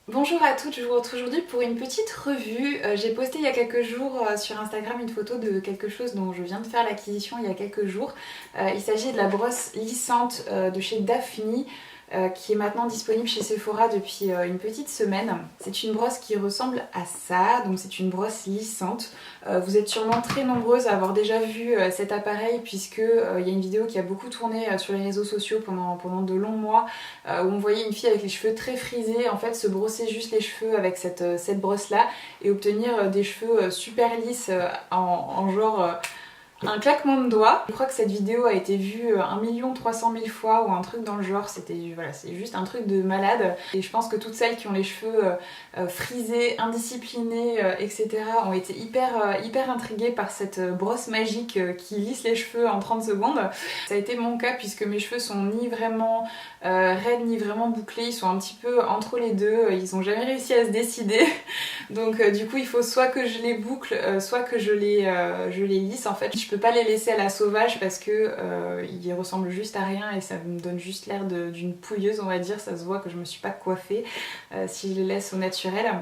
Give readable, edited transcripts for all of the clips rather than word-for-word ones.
Bonjour à toutes, je vous retrouve aujourd'hui pour une petite revue. J'ai posté il y a quelques jours sur Instagram une photo de quelque chose dont je viens de faire l'acquisition il y a quelques jours. Il s'agit de la brosse lissante de chez Daphne. Qui est maintenant disponible chez Sephora depuis une petite semaine. C'est une brosse qui ressemble à ça, donc c'est une brosse lissante. Vous êtes sûrement très nombreuses à avoir déjà vu cet appareil puisque il y a une vidéo qui a beaucoup tourné sur les réseaux sociaux pendant de longs mois où on voyait une fille avec les cheveux très frisés en fait se brosser juste les cheveux avec cette brosse là et obtenir des cheveux super lisses en genre un claquement de doigts. Je crois que cette vidéo a été vue 1 300 000 fois ou un truc dans le genre. Voilà, c'est juste un truc de malade. Et je pense que toutes celles qui ont les cheveux frisés, indisciplinés, etc. ont été hyper intriguées par cette brosse magique qui lisse les cheveux en 30 secondes. Ça a été mon cas puisque mes cheveux sont ni vraiment raides ni vraiment bouclés. Ils sont un petit peu entre les deux. Ils ont jamais réussi à se décider. Donc du coup il faut soit que je les boucle, soit que je les lisse en fait. Je peux pas les laisser à la sauvage parce que ils ressemblent juste à rien et ça me donne juste l'air d'une pouilleuse on va dire. Ça se voit que je me suis pas coiffée si je les laisse au naturel.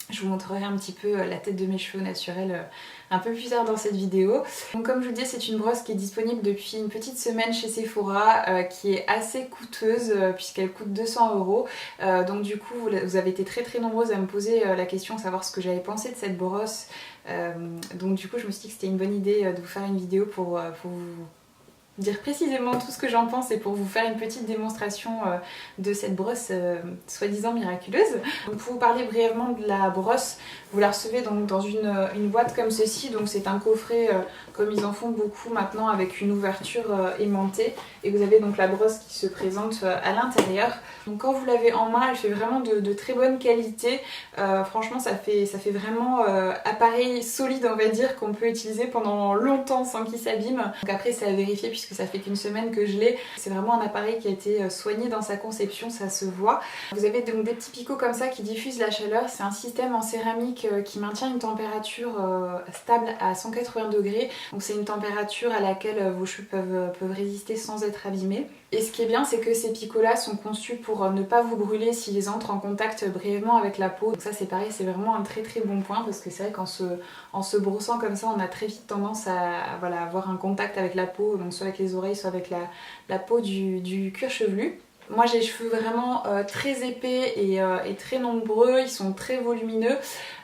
Je vous montrerai un petit peu la tête de mes cheveux naturels un peu plus tard dans cette vidéo. Donc comme je vous dis, c'est une brosse qui est disponible depuis une petite semaine chez Sephora, qui est assez coûteuse puisqu'elle coûte 200 €. Donc du coup, vous avez été très nombreuses à me poser la question, savoir ce que j'avais pensé de cette brosse. Donc du coup, je me suis dit que c'était une bonne idée de vous faire une vidéo pour vous dire précisément tout ce que j'en pense et pour vous faire une petite démonstration de cette brosse soi-disant miraculeuse. Donc pour vous parler brièvement de la brosse, vous la recevez donc dans une boîte comme ceci, donc c'est un coffret comme ils en font beaucoup maintenant avec une ouverture aimantée et vous avez donc la brosse qui se présente à l'intérieur. Donc quand vous l'avez en main, elle fait vraiment de très bonne qualité. Franchement ça fait vraiment appareil solide on va dire qu'on peut utiliser pendant longtemps sans qu'il s'abîme. Donc après c'est à vérifier puisque ça fait qu'une semaine que je l'ai. C'est vraiment un appareil qui a été soigné dans sa conception, ça se voit. Vous avez donc des petits picots comme ça qui diffusent la chaleur. C'est un système en céramique qui maintient une température stable à 180 degrés. Donc c'est une température à laquelle vos cheveux peuvent résister sans être abîmés. Et ce qui est bien, c'est que ces picots là sont conçus pour ne pas vous brûler s'ils entrent en contact brièvement avec la peau. Donc ça c'est pareil, c'est vraiment un très bon point parce que c'est vrai qu'en se brossant comme ça, on a très vite tendance à voilà, avoir un contact avec la peau, donc soit avec les oreilles, soit avec la peau du cuir chevelu. Moi j'ai les cheveux vraiment très épais et très nombreux, ils sont très volumineux.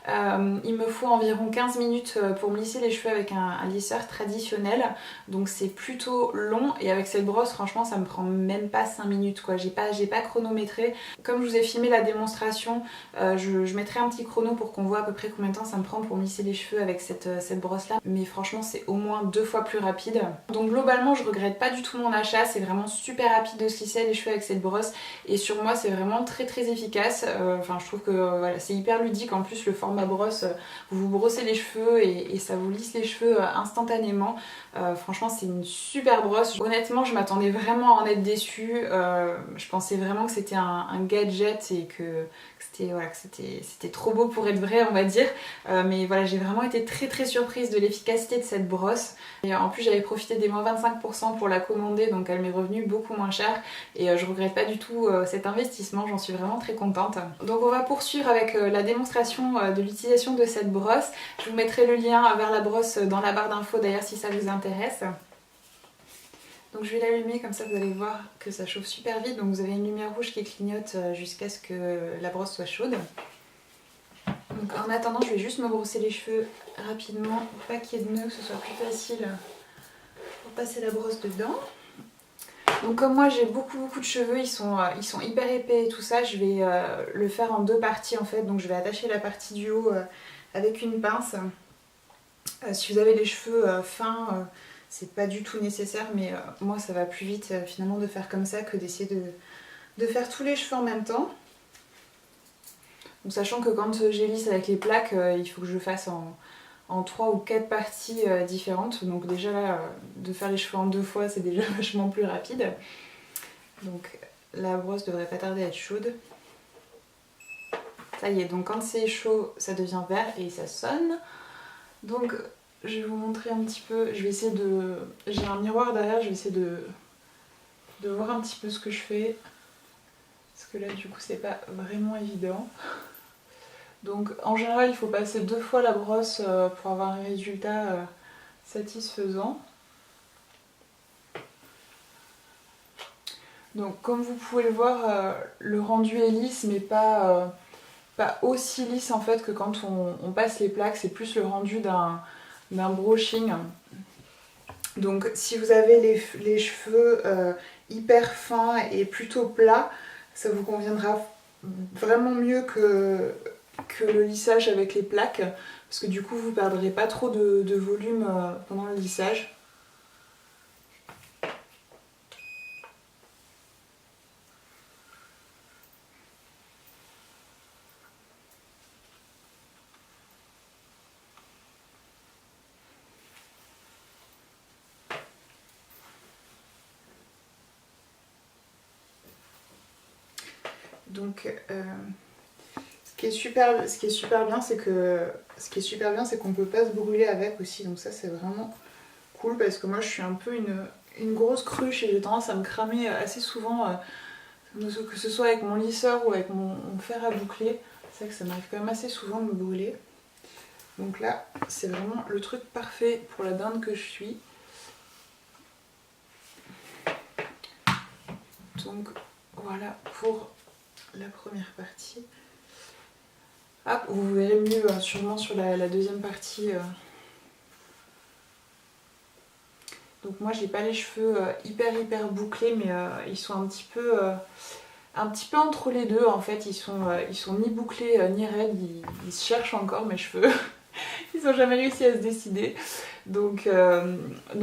Il me faut environ 15 minutes pour me lisser les cheveux avec un lisseur traditionnel, donc c'est plutôt long et avec cette brosse franchement ça me prend même pas 5 minutes quoi, j'ai pas chronométré. Comme je vous ai filmé la démonstration, je mettrai un petit chrono pour qu'on voit à peu près combien de temps ça me prend pour me lisser les cheveux avec cette brosse là, mais franchement c'est au moins 2 fois plus rapide. Donc globalement je regrette pas du tout mon achat, c'est vraiment super rapide de se lisser les cheveux avec cette brosse et sur moi c'est vraiment très efficace. Enfin je trouve que voilà, c'est hyper ludique en plus le format brosse, vous vous brossez les cheveux et ça vous lisse les cheveux instantanément. Franchement c'est une super brosse. Honnêtement je m'attendais vraiment à en être déçue, je pensais vraiment que c'était un gadget et que c'était trop beau pour être vrai on va dire, mais voilà j'ai vraiment été très surprise de l'efficacité de cette brosse et en plus j'avais profité des moins 25% pour la commander donc elle m'est revenue beaucoup moins cher et je regrette pas du tout cet investissement, j'en suis vraiment très contente. Donc on va poursuivre avec la démonstration de l'utilisation de cette brosse. Je vous mettrai le lien vers la brosse dans la barre d'infos d'ailleurs si ça vous intéresse. Donc je vais l'allumer comme ça vous allez voir que ça chauffe super vite. Donc vous avez une lumière rouge qui clignote jusqu'à ce que la brosse soit chaude. Donc en attendant je vais juste me brosser les cheveux rapidement pour pas qu'il y ait de nœuds, que ce soit plus facile pour passer la brosse dedans. Donc comme moi j'ai beaucoup de cheveux, ils sont hyper épais et tout ça, je vais le faire en deux parties en fait. Donc je vais attacher la partie du haut avec une pince. Si vous avez les cheveux fins, c'est pas du tout nécessaire, mais moi ça va plus vite finalement de faire comme ça que d'essayer de faire tous les cheveux en même temps. Donc sachant que quand j'ai lisse avec les plaques, il faut que je fasse en 3 ou 4 parties différentes. Donc déjà là, de faire les cheveux en 2 fois, c'est déjà vachement plus rapide. Donc la brosse devrait pas tarder à être chaude. Ça y est, donc quand c'est chaud, ça devient vert et ça sonne. Donc je vais vous montrer un petit peu, je vais essayer de... J'ai un miroir derrière, je vais essayer de voir un petit peu ce que je fais. parce que là du coup c'est pas vraiment évident. Donc en général il faut passer 2 fois la brosse pour avoir un résultat satisfaisant. Donc comme vous pouvez le voir, le rendu est lisse mais pas aussi lisse en fait que quand on passe les plaques, c'est plus le rendu d'un brushing. Donc si vous avez les cheveux hyper fins et plutôt plats, ça vous conviendra vraiment mieux que le lissage avec les plaques, parce que du coup vous perdrez pas trop de volume pendant le lissage. Donc ce qui est super bien, c'est qu'on peut pas se brûler avec aussi, donc ça c'est vraiment cool, parce que moi je suis un peu une grosse cruche et j'ai tendance à me cramer assez souvent, que ce soit avec mon lisseur ou avec mon fer à boucler. C'est vrai que ça m'arrive quand même assez souvent de me brûler. Donc là c'est vraiment le truc parfait pour la dinde que je suis. Donc voilà pour la première partie. Ah, vous verrez mieux sûrement sur la deuxième partie. Donc moi j'ai pas les cheveux hyper bouclés, mais ils sont un petit peu entre les deux en fait. Ils sont ni bouclés ni raides, ils se cherchent encore mes cheveux. Ils ont jamais réussi à se décider. Donc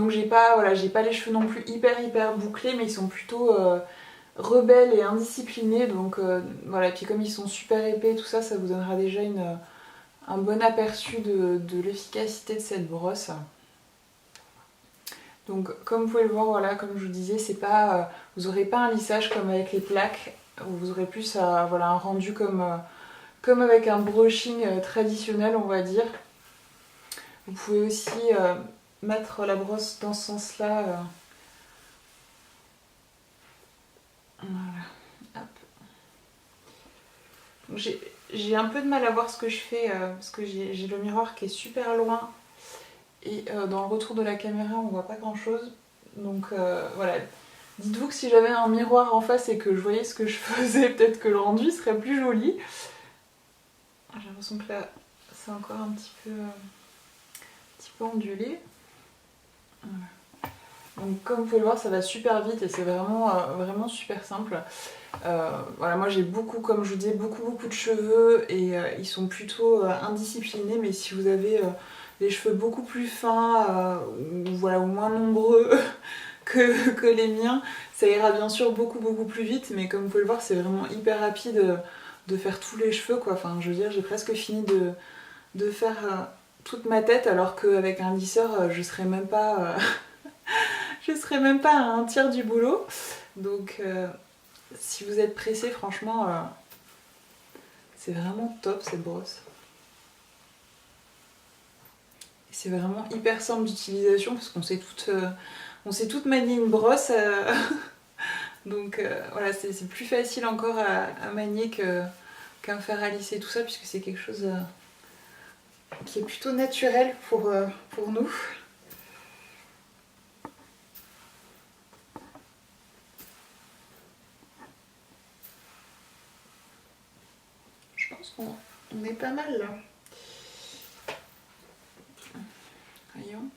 j'ai pas les cheveux non plus hyper bouclés, mais ils sont plutôt rebelles et indisciplinés. Donc voilà, puis comme ils sont super épais, tout ça, ça vous donnera déjà un bon aperçu de l'efficacité de cette brosse. Donc comme vous pouvez le voir, voilà, comme je vous disais, c'est pas, vous n'aurez pas un lissage comme avec les plaques, vous aurez plus voilà, un rendu comme avec un brushing traditionnel, on va dire. Vous pouvez aussi mettre la brosse dans ce sens-là. Voilà. Hop. J'ai un peu de mal à voir ce que je fais parce que j'ai le miroir qui est super loin. Et dans le retour de la caméra, on voit pas grand chose. Donc voilà. Dites-vous que si j'avais un miroir en face et que je voyais ce que je faisais, peut-être que le rendu serait plus joli. J'ai l'impression que là, c'est encore un petit peu ondulé. Voilà. Donc comme vous pouvez le voir, ça va super vite et c'est vraiment super simple. Voilà, moi j'ai beaucoup, comme je vous disais, beaucoup de cheveux et ils sont plutôt indisciplinés, mais si vous avez les cheveux beaucoup plus fins ou voilà, ou moins nombreux que les miens, ça ira bien sûr beaucoup plus vite, mais comme vous pouvez le voir, c'est vraiment hyper rapide de faire tous les cheveux, quoi. Enfin, je veux dire, j'ai presque fini de faire toute ma tête, alors qu'avec un lisseur, je serais même pas à un tiers du boulot. Donc si vous êtes pressé, franchement, c'est vraiment top cette brosse. C'est vraiment hyper simple d'utilisation parce qu'on sait toutes manier une brosse. Donc voilà, c'est plus facile encore à manier qu'un fer à lisser, tout ça, puisque c'est quelque chose qui est plutôt naturel pour nous. Je pense qu'on est pas mal là. Voyons.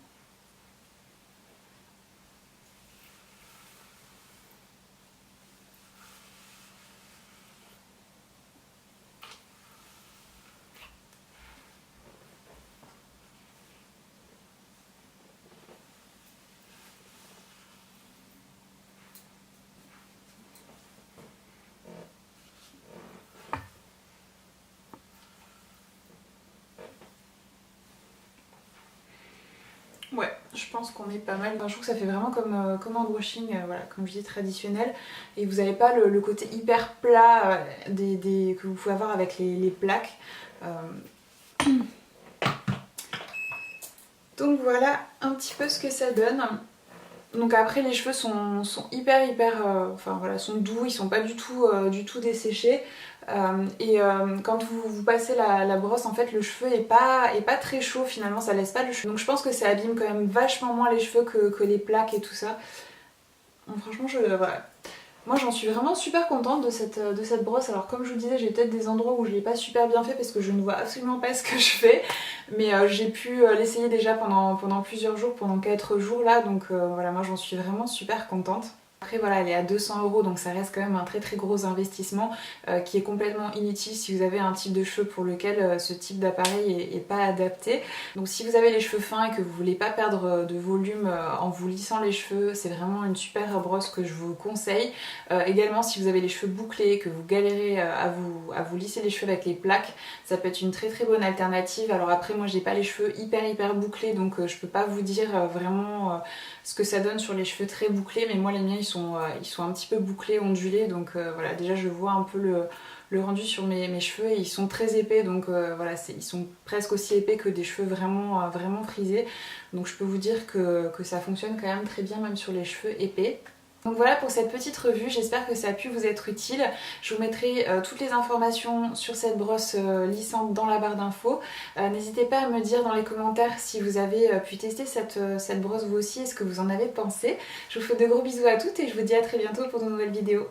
Ouais, je pense qu'on est pas mal. Enfin, je trouve que ça fait vraiment comme un brushing, voilà, comme je dis, traditionnel. Et vous n'avez pas le côté hyper plat que vous pouvez avoir avec les plaques. Donc voilà un petit peu ce que ça donne. Donc après les cheveux sont hyper enfin voilà, sont doux, ils sont pas du tout desséchés. Quand vous passez la brosse, en fait le cheveu est pas très chaud finalement, ça laisse pas le cheveu. Donc je pense que ça abîme quand même vachement moins les cheveux que les plaques et tout ça. Donc franchement voilà. Moi j'en suis vraiment super contente de cette brosse. Alors comme je vous disais, j'ai peut-être des endroits où je l'ai pas super bien fait parce que je ne vois absolument pas ce que je fais. Mais j'ai pu l'essayer déjà pendant plusieurs jours, pendant 4 jours là. Donc voilà, moi j'en suis vraiment super contente. Après voilà, elle est à 200 € donc ça reste quand même un très gros investissement qui est complètement inutile si vous avez un type de cheveux pour lequel ce type d'appareil est pas adapté. Donc si vous avez les cheveux fins et que vous voulez pas perdre de volume en vous lissant les cheveux, c'est vraiment une super brosse que je vous conseille. Également si vous avez les cheveux bouclés, que vous galérez à vous lisser les cheveux avec les plaques, ça peut être une très bonne alternative. Alors après moi j'ai pas les cheveux hyper bouclés donc je peux pas vous dire vraiment ce que ça donne sur les cheveux très bouclés, mais moi les miens ils sont un petit peu bouclés, ondulés, donc voilà, déjà je vois un peu le rendu sur mes cheveux et ils sont très épais, donc voilà, ils sont presque aussi épais que des cheveux vraiment frisés, donc je peux vous dire que ça fonctionne quand même très bien même sur les cheveux épais. Donc voilà pour cette petite revue, j'espère que ça a pu vous être utile. Je vous mettrai toutes les informations sur cette brosse lissante dans la barre d'infos. N'hésitez pas à me dire dans les commentaires si vous avez pu tester cette brosse vous aussi et ce que vous en avez pensé. Je vous fais de gros bisous à toutes et je vous dis à très bientôt pour de nouvelles vidéos.